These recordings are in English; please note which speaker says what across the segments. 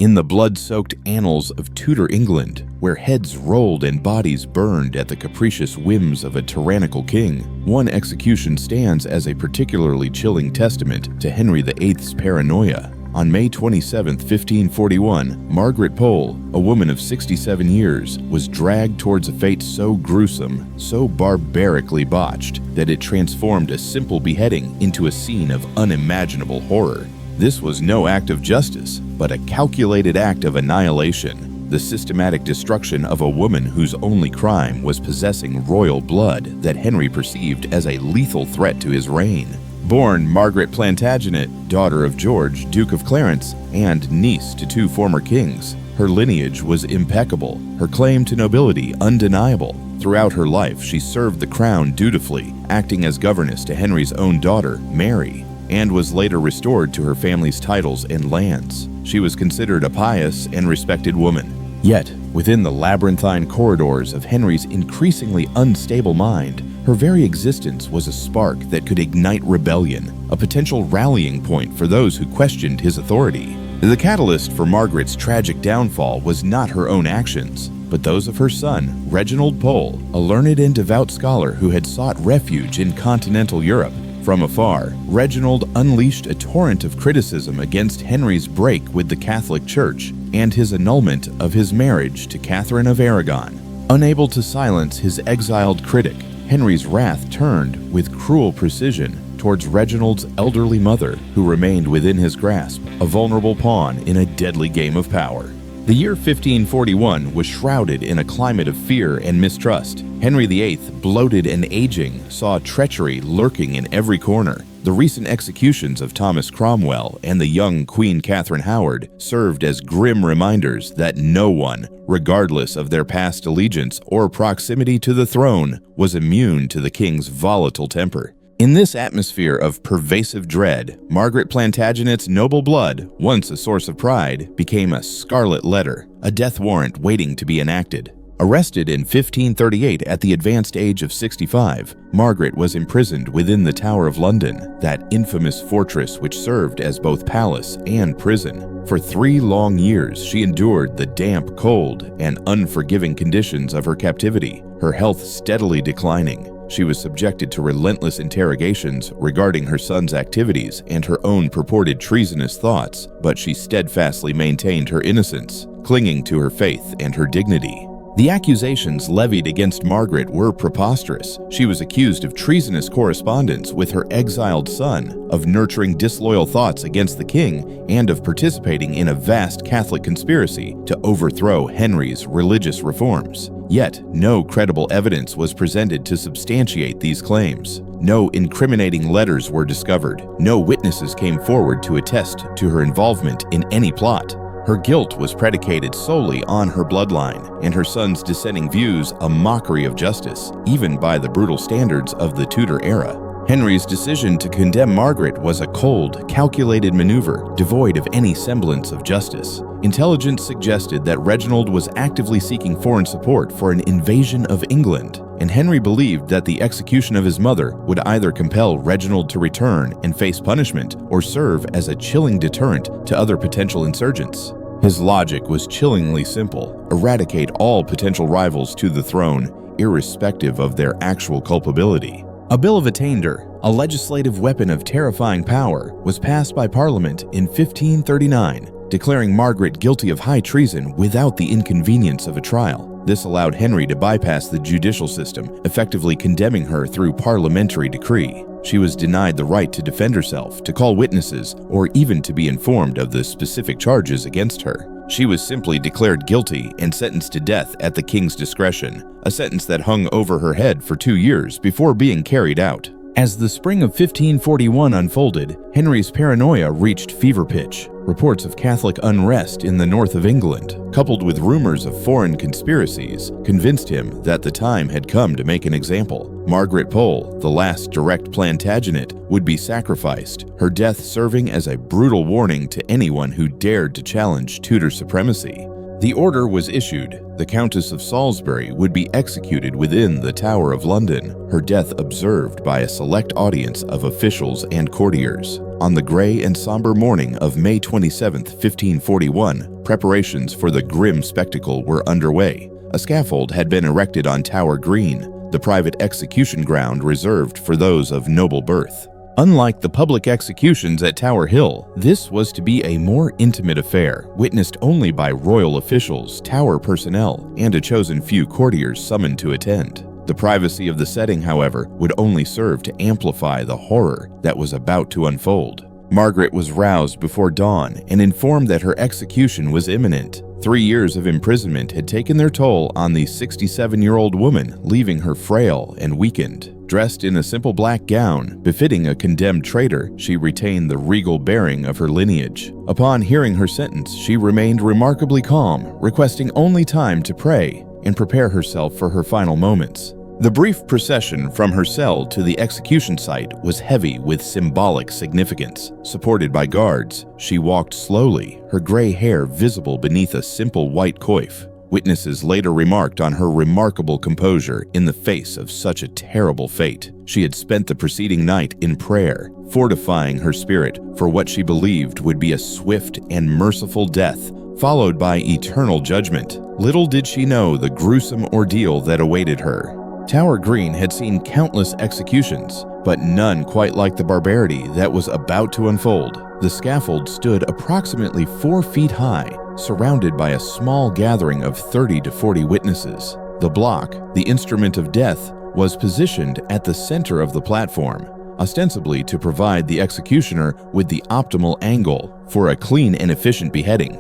Speaker 1: In the blood-soaked annals of Tudor England, where heads rolled and bodies burned at the capricious whims of a tyrannical king, one execution stands as a particularly chilling testament to Henry VIII's paranoia. On May 27, 1541, Margaret Pole, a woman of 67 years, was dragged towards a fate so gruesome, so barbarically botched, that it transformed a simple beheading into a scene of unimaginable horror. This was no act of justice, but a calculated act of annihilation, the systematic destruction of a woman whose only crime was possessing royal blood that Henry perceived as a lethal threat to his reign. Born Margaret Plantagenet, daughter of George, Duke of Clarence, and niece to two former kings, her lineage was impeccable, her claim to nobility undeniable. Throughout her life, she served the crown dutifully, acting as governess to Henry's own daughter, Mary, and was later restored to her family's titles and lands. She was considered a pious and respected woman. Yet, within the labyrinthine corridors of Henry's increasingly unstable mind, her very existence was a spark that could ignite rebellion, a potential rallying point for those who questioned his authority. The catalyst for Margaret's tragic downfall was not her own actions, but those of her son, Reginald Pole, a learned and devout scholar who had sought refuge in continental Europe. From afar, Reginald unleashed a torrent of criticism against Henry's break with the Catholic Church and his annulment of his marriage to Catherine of Aragon. Unable to silence his exiled critic, Henry's wrath turned with cruel precision towards Reginald's elderly mother, who remained within his grasp, a vulnerable pawn in a deadly game of power. The year 1541 was shrouded in a climate of fear and mistrust. Henry VIII, bloated and aging, saw treachery lurking in every corner. The recent executions of Thomas Cromwell and the young Queen Catherine Howard served as grim reminders that no one, regardless of their past allegiance or proximity to the throne, was immune to the king's volatile temper. In this atmosphere of pervasive dread, Margaret Plantagenet's noble blood, once a source of pride, became a scarlet letter, a death warrant waiting to be enacted. Arrested in 1538 at the advanced age of 65, Margaret was imprisoned within the Tower of London, that infamous fortress which served as both palace and prison. For 3 long years, she endured the damp, cold, and unforgiving conditions of her captivity, her health steadily declining. She was subjected to relentless interrogations regarding her son's activities and her own purported treasonous thoughts, but she steadfastly maintained her innocence, clinging to her faith and her dignity. The accusations levied against Margaret were preposterous. She was accused of treasonous correspondence with her exiled son, of nurturing disloyal thoughts against the king, and of participating in a vast Catholic conspiracy to overthrow Henry's religious reforms. Yet, no credible evidence was presented to substantiate these claims. No incriminating letters were discovered. No witnesses came forward to attest to her involvement in any plot. Her guilt was predicated solely on her bloodline, and her son's dissenting views a mockery of justice, even by the brutal standards of the Tudor era. Henry's decision to condemn Margaret was a cold, calculated maneuver, devoid of any semblance of justice. Intelligence suggested that Reginald was actively seeking foreign support for an invasion of England, and Henry believed that the execution of his mother would either compel Reginald to return and face punishment or serve as a chilling deterrent to other potential insurgents. His logic was chillingly simple: eradicate all potential rivals to the throne, irrespective of their actual culpability. A Bill of Attainder, a legislative weapon of terrifying power, was passed by Parliament in 1539, declaring Margaret guilty of high treason without the inconvenience of a trial. This allowed Henry to bypass the judicial system, effectively condemning her through parliamentary decree. She was denied the right to defend herself, to call witnesses, or even to be informed of the specific charges against her. She was simply declared guilty and sentenced to death at the king's discretion, a sentence that hung over her head for 2 years before being carried out. As the spring of 1541 unfolded, Henry's paranoia reached fever pitch. Reports of Catholic unrest in the north of England, coupled with rumors of foreign conspiracies, convinced him that the time had come to make an example. Margaret Pole, the last direct Plantagenet, would be sacrificed, her death serving as a brutal warning to anyone who dared to challenge Tudor supremacy. The order was issued. The Countess of Salisbury would be executed within the Tower of London, her death observed by a select audience of officials and courtiers. on the gray and somber morning of May 27, 1541, preparations for the grim spectacle were underway. A scaffold had been erected on Tower Green, the private execution ground reserved for those of noble birth. Unlike the public executions at Tower Hill, this was to be a more intimate affair, witnessed only by royal officials, Tower personnel, and a chosen few courtiers summoned to attend. The privacy of the setting, however, would only serve to amplify the horror that was about to unfold. Margaret was roused before dawn and informed that her execution was imminent. 3 years of imprisonment had taken their toll on the 67-year-old woman, leaving her frail and weakened. Dressed in a simple black gown, befitting a condemned traitor, she retained the regal bearing of her lineage. Upon hearing her sentence, she remained remarkably calm, requesting only time to pray and prepare herself for her final moments. The brief procession from her cell to the execution site was heavy with symbolic significance. Supported by guards, she walked slowly, her gray hair visible beneath a simple white coif. Witnesses later remarked on her remarkable composure in the face of such a terrible fate. She had spent the preceding night in prayer, fortifying her spirit for what she believed would be a swift and merciful death, followed by eternal judgment. Little did she know the gruesome ordeal that awaited her. Tower Green had seen countless executions, but none quite like the barbarity that was about to unfold. The scaffold stood approximately 4 feet high, surrounded by a small gathering of 30 to 40 witnesses. The block, the instrument of death, was positioned at the center of the platform, ostensibly to provide the executioner with the optimal angle for a clean and efficient beheading.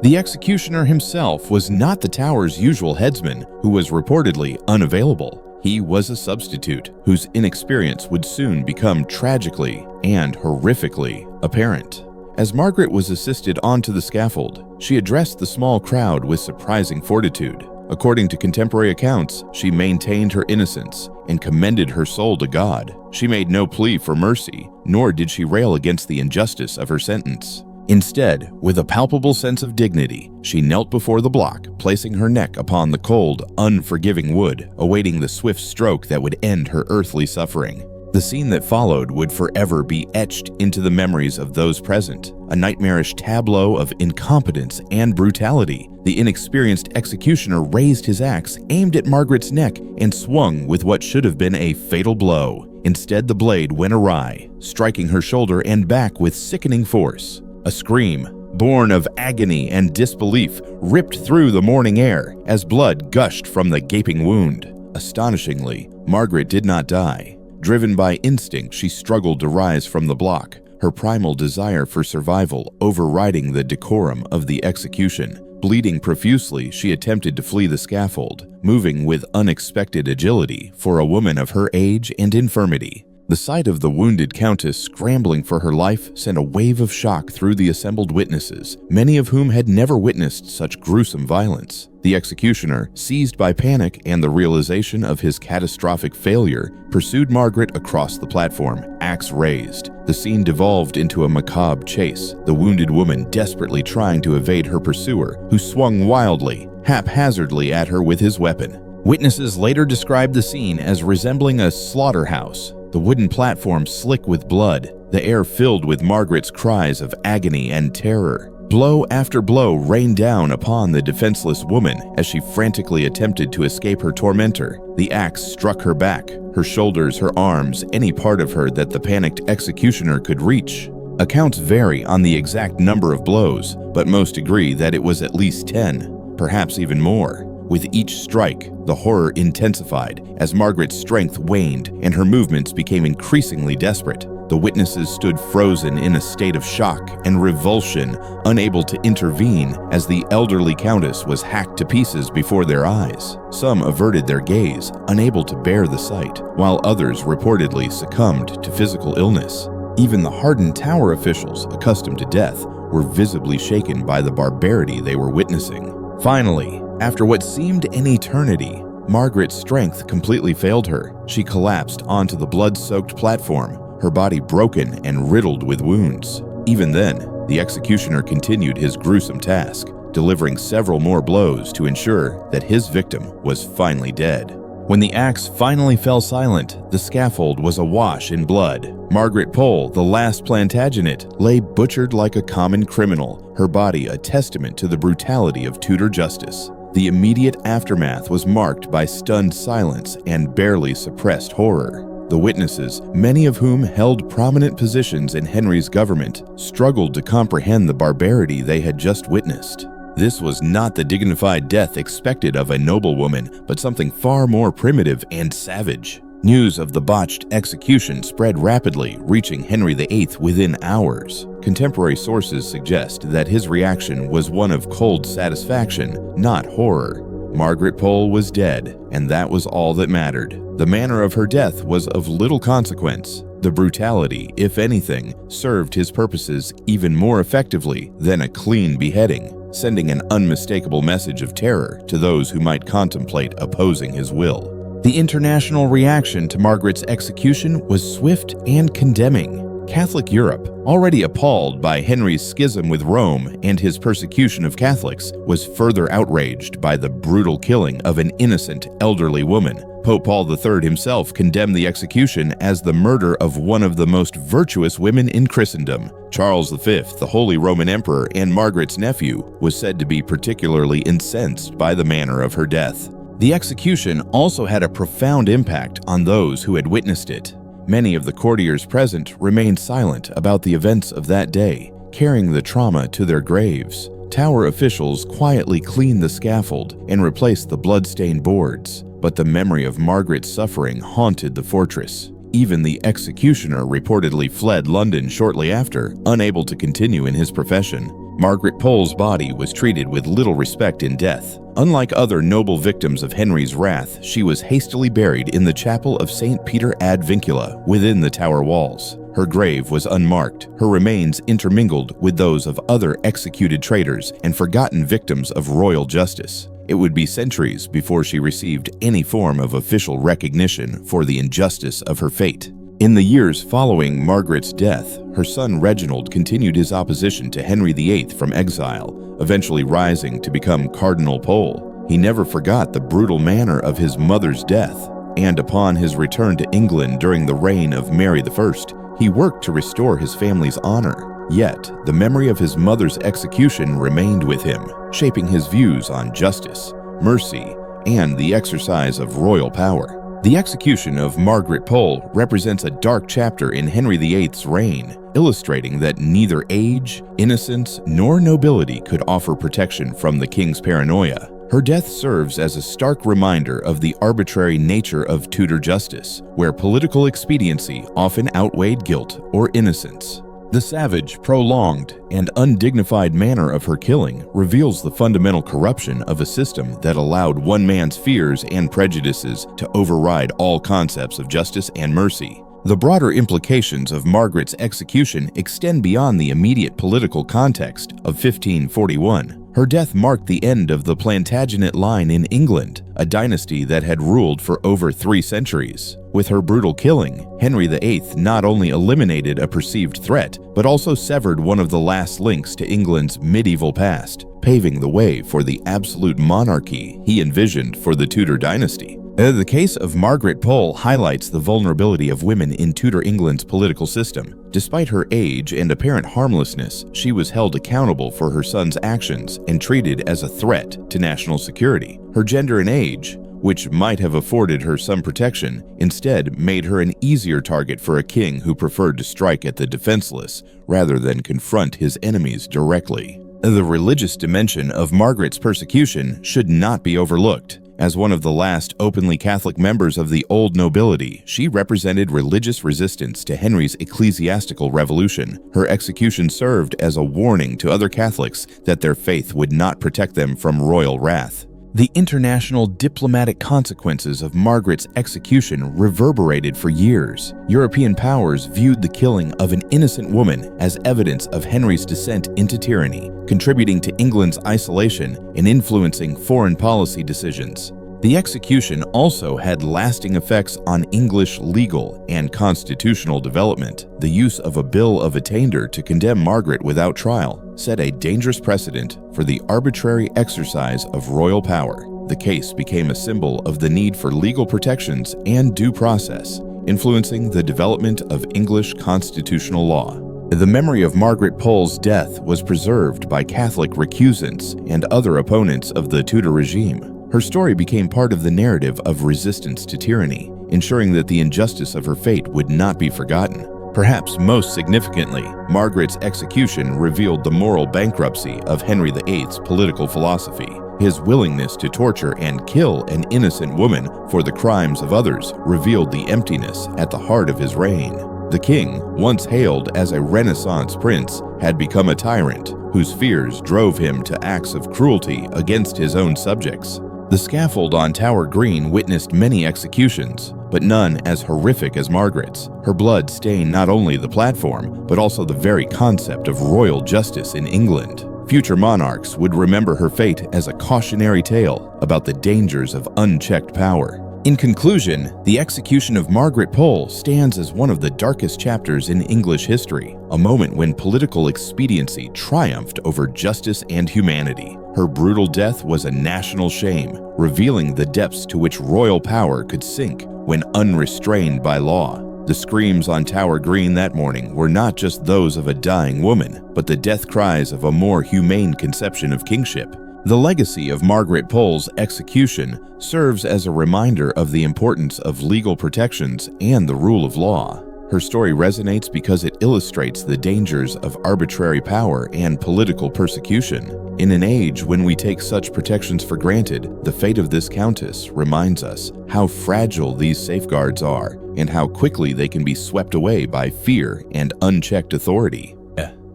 Speaker 1: The executioner himself was not the tower's usual headsman, who was reportedly unavailable. He was a substitute, whose inexperience would soon become tragically and horrifically apparent. As Margaret was assisted onto the scaffold, she addressed the small crowd with surprising fortitude. According to contemporary accounts, she maintained her innocence and commended her soul to God. She made no plea for mercy, nor did she rail against the injustice of her sentence. Instead, with a palpable sense of dignity, she knelt before the block, placing her neck upon the cold, unforgiving wood, awaiting the swift stroke that would end her earthly suffering. The scene that followed would forever be etched into the memories of those present, a nightmarish tableau of incompetence and brutality. The inexperienced executioner raised his axe, aimed at Margaret's neck, and swung with what should have been a fatal blow. Instead, the blade went awry, striking her shoulder and back with sickening force. A scream, born of agony and disbelief, ripped through the morning air as blood gushed from the gaping wound. Astonishingly, Margaret did not die. Driven by instinct, she struggled to rise from the block, her primal desire for survival overriding the decorum of the execution. Bleeding profusely, she attempted to flee the scaffold, moving with unexpected agility for a woman of her age and infirmity. The sight of the wounded countess scrambling for her life sent a wave of shock through the assembled witnesses, many of whom had never witnessed such gruesome violence. The executioner, seized by panic and the realization of his catastrophic failure, pursued Margaret across the platform, axe raised. The scene devolved into a macabre chase, the wounded woman desperately trying to evade her pursuer, who swung wildly, haphazardly at her with his weapon. Witnesses later described the scene as resembling a slaughterhouse, the wooden platform slick with blood, the air filled with Margaret's cries of agony and terror. Blow after blow rained down upon the defenseless woman as she frantically attempted to escape her tormentor. The axe struck her back, her shoulders, her arms, any part of her that the panicked executioner could reach. Accounts vary on the exact number of blows, but most agree that it was at least 10, perhaps even more. With each strike, the horror intensified as Margaret's strength waned and her movements became increasingly desperate. The witnesses stood frozen in a state of shock and revulsion, unable to intervene as the elderly countess was hacked to pieces before their eyes. Some averted their gaze, unable to bear the sight, while others reportedly succumbed to physical illness. Even the hardened tower officials, accustomed to death, were visibly shaken by the barbarity they were witnessing. Finally, after what seemed an eternity, Margaret's strength completely failed her. She collapsed onto the blood-soaked platform, her body broken and riddled with wounds. Even then, the executioner continued his gruesome task, delivering several more blows to ensure that his victim was finally dead. When the axe finally fell silent, the scaffold was awash in blood. Margaret Pole, the last Plantagenet, lay butchered like a common criminal, her body a testament to the brutality of Tudor justice. The immediate aftermath was marked by stunned silence and barely suppressed horror. The witnesses, many of whom held prominent positions in Henry's government, struggled to comprehend the barbarity they had just witnessed. This was not the dignified death expected of a noblewoman, but something far more primitive and savage. News of the botched execution spread rapidly, reaching Henry VIII within hours. Contemporary sources suggest that his reaction was one of cold satisfaction, not horror. Margaret Pole was dead, and that was all that mattered. The manner of her death was of little consequence. The brutality, if anything, served his purposes even more effectively than a clean beheading, sending an unmistakable message of terror to those who might contemplate opposing his will. The international reaction to Margaret's execution was swift and condemning. Catholic Europe, already appalled by Henry's schism with Rome and his persecution of Catholics, was further outraged by the brutal killing of an innocent elderly woman. Pope Paul III himself condemned the execution as the murder of one of the most virtuous women in Christendom. Charles V, the Holy Roman Emperor and Margaret's nephew, was said to be particularly incensed by the manner of her death. The execution also had a profound impact on those who had witnessed it. Many of the courtiers present remained silent about the events of that day, carrying the trauma to their graves. Tower officials quietly cleaned the scaffold and replaced the blood-stained boards, but the memory of Margaret's suffering haunted the fortress. Even the executioner reportedly fled London shortly after, unable to continue in his profession. Margaret Pole's body was treated with little respect in death. Unlike other noble victims of Henry's wrath, she was hastily buried in the chapel of St. Peter ad Vincula within the tower walls. Her grave was unmarked, her remains intermingled with those of other executed traitors and forgotten victims of royal justice. It would be centuries before she received any form of official recognition for the injustice of her fate. In the years following Margaret's death, her son Reginald continued his opposition to Henry VIII from exile, eventually rising to become Cardinal Pole. He never forgot the brutal manner of his mother's death, and upon his return to England during the reign of Mary I, he worked to restore his family's honor. Yet, the memory of his mother's execution remained with him, shaping his views on justice, mercy, and the exercise of royal power. The execution of Margaret Pole represents a dark chapter in Henry VIII's reign, illustrating that neither age, innocence, nor nobility could offer protection from the king's paranoia. Her death serves as a stark reminder of the arbitrary nature of Tudor justice, where political expediency often outweighed guilt or innocence. The savage, prolonged, and undignified manner of her killing reveals the fundamental corruption of a system that allowed one man's fears and prejudices to override all concepts of justice and mercy. The broader implications of Margaret's execution extend beyond the immediate political context of 1541. Her death marked the end of the Plantagenet line in England, a dynasty that had ruled for over 3 centuries. With her brutal killing, Henry VIII not only eliminated a perceived threat, but also severed one of the last links to England's medieval past, paving the way for the absolute monarchy he envisioned for the Tudor dynasty. The case of Margaret Pole highlights the vulnerability of women in Tudor England's political system. Despite her age and apparent harmlessness, she was held accountable for her son's actions and treated as a threat to national security. Her gender and age, which might have afforded her some protection, instead made her an easier target for a king who preferred to strike at the defenseless rather than confront his enemies directly. The religious dimension of Margaret's persecution should not be overlooked. As one of the last openly Catholic members of the old nobility, she represented religious resistance to Henry's ecclesiastical revolution. Her execution served as a warning to other Catholics that their faith would not protect them from royal wrath. The international diplomatic consequences of Margaret's execution reverberated for years. European powers viewed the killing of an innocent woman as evidence of Henry's descent into tyranny, contributing to England's isolation and influencing foreign policy decisions. The execution also had lasting effects on English legal and constitutional development. The use of a bill of attainder to condemn Margaret without trial set a dangerous precedent for the arbitrary exercise of royal power. the case became a symbol of the need for legal protections and due process, influencing the development of English constitutional law. The memory of Margaret Pole's death was preserved by Catholic recusants and other opponents of the Tudor regime. Her story became part of the narrative of resistance to tyranny, ensuring that the injustice of her fate would not be forgotten. Perhaps most significantly, Margaret's execution revealed the moral bankruptcy of Henry VIII's political philosophy. His willingness to torture and kill an innocent woman for the crimes of others revealed the emptiness at the heart of his reign. The king, once hailed as a Renaissance prince, had become a tyrant whose fears drove him to acts of cruelty against his own subjects. The scaffold on Tower Green witnessed many executions, but none as horrific as Margaret's. Her blood stained not only the platform, but also the very concept of royal justice in England. Future monarchs would remember her fate as a cautionary tale about the dangers of unchecked power. In conclusion, the execution of Margaret Pole stands as one of the darkest chapters in English history, a moment when political expediency triumphed over justice and humanity. Her brutal death was a national shame, revealing the depths to which royal power could sink when unrestrained by law. The screams on Tower Green that morning were not just those of a dying woman, but the death cries of a more humane conception of kingship. The legacy of Margaret Pole's execution serves as a reminder of the importance of legal protections and the rule of law. Her story resonates because it illustrates the dangers of arbitrary power and political persecution. In an age when we take such protections for granted, the fate of this countess reminds us how fragile these safeguards are and how quickly they can be swept away by fear and unchecked authority.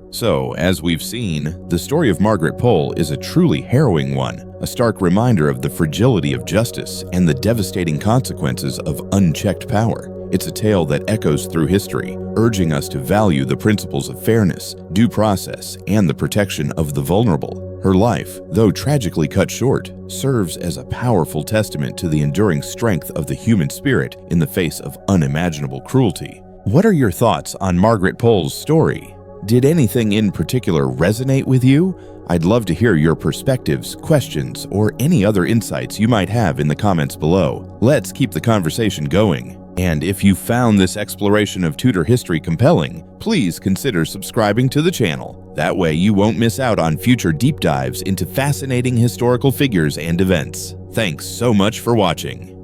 Speaker 1: So, as we've seen, the story of Margaret Pole is a truly harrowing one, a stark reminder of the fragility of justice and the devastating consequences of unchecked power. It's a tale that echoes through history, urging us to value the principles of fairness, due process, and the protection of the vulnerable. Her life, though tragically cut short, serves as a powerful testament to the enduring strength of the human spirit in the face of unimaginable cruelty. What are your thoughts on Margaret Pole's story? Did anything in particular resonate with you? I'd love to hear your perspectives, questions, or any other insights you might have in the comments below. Let's keep the conversation going. And if you found this exploration of Tudor history compelling, please consider subscribing to the channel. That way you won't miss out on future deep dives into fascinating historical figures and events. Thanks so much for watching.